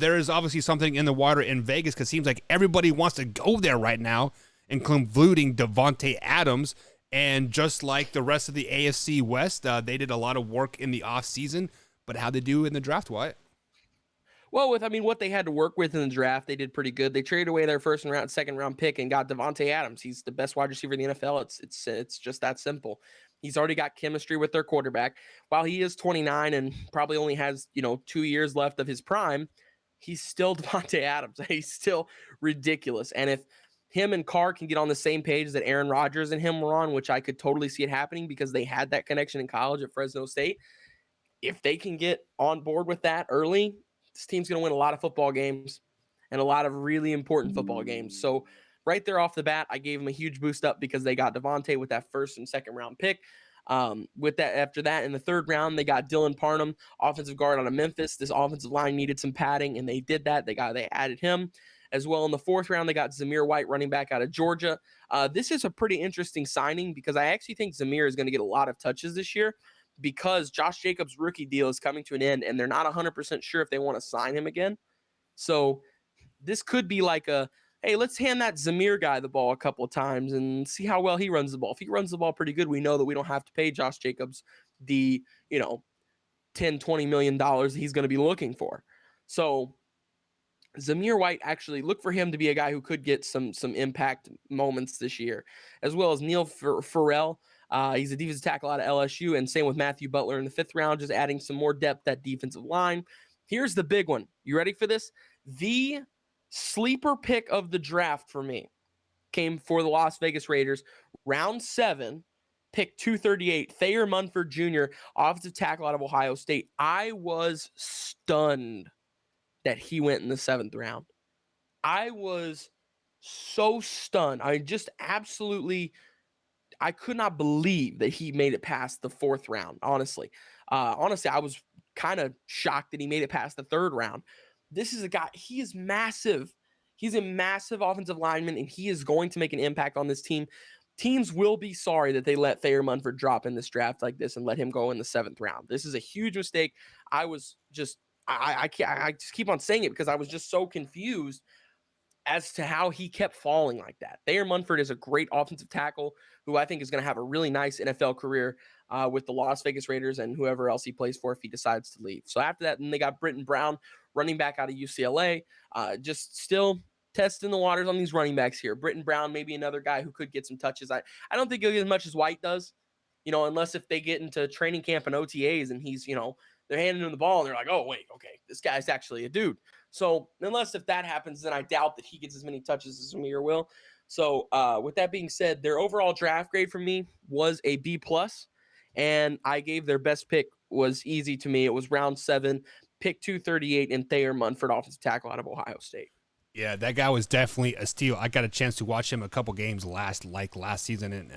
there is obviously something in the water in Vegas because it seems like everybody wants to go there right now, including Devontae Adams. And just like the rest of the AFC West, they did a lot of work in the offseason. But how'd they do in the draft, Wyatt? Well, what they had to work with in the draft, they did pretty good. They traded away their second round pick and got Devontae Adams. He's the best wide receiver in the NFL. It's just that simple. He's already got chemistry with their quarterback. While he is 29 and probably only has 2 years left of his prime, he's still Devontae Adams. He's still ridiculous. And if him and Carr can get on the same page that Aaron Rodgers and him were on, which I could totally see it happening because they had that connection in college at Fresno State. If they can get on board with that early, this team's going to win a lot of football games and a lot of really important football games. So right there off the bat, I gave them a huge boost up because they got Devontae with that first and second round pick. After that, in the third round, they got Dylan Parham, offensive guard out of Memphis. This offensive line needed some padding, and they did that. They added him as well. In the fourth round, they got Zamir White, running back out of Georgia. This is a pretty interesting signing because I actually think Zamir is going to get a lot of touches this year, because Josh Jacobs' rookie deal is coming to an end, and they're not 100% sure if they want to sign him again. So this could be like hey, let's hand that Zamir guy the ball a couple of times and see how well he runs the ball. If he runs the ball pretty good, we know that we don't have to pay Josh Jacobs the, $10-20 million he's going to be looking for. So Zamir White, actually look for him to be a guy who could get some impact moments this year, as well as Neil Farrell. He's a defensive tackle out of LSU, and same with Matthew Butler in the fifth round, just adding some more depth at defensive line. Here's the big one. You ready for this? The sleeper pick of the draft for me came for the Las Vegas Raiders, round 7, pick 238, Thayer Munford Jr., offensive tackle out of Ohio State. I was stunned that he went in the 7th round. I was so stunned. I just absolutely, I could not believe that he made it past the 4th round, honestly. I was kind of shocked that he made it past the 3rd round. This is a guy, he is massive. He's a massive offensive lineman, and he is going to make an impact on this team. Teams will be sorry that they let Thayer Munford drop in this draft like this and let him go in the 7th round. This is a huge mistake. I was just, I just keep on saying it because I was just so confused as to how he kept falling like that. Thayer Munford is a great offensive tackle who I think is going to have a really nice NFL career with the Las Vegas Raiders and whoever else he plays for if he decides to leave. So after that, then they got Britton Brown, running back out of UCLA, just still testing the waters on these running backs here. Britton Brown, maybe another guy who could get some touches. I don't think he'll get as much as White does, unless if they get into training camp and OTAs and he's, they're handing him the ball and they're like, oh, wait, okay, this guy's actually a dude. So unless if that happens, then I doubt that he gets as many touches as Zamir will. So with that being said, their overall draft grade for me was a B+, and I gave their best pick was easy to me. It was round 7, pick 238, and Thayer Munford, offensive tackle out of Ohio State. Yeah, that guy was definitely a steal. I got a chance to watch him a couple games last season, and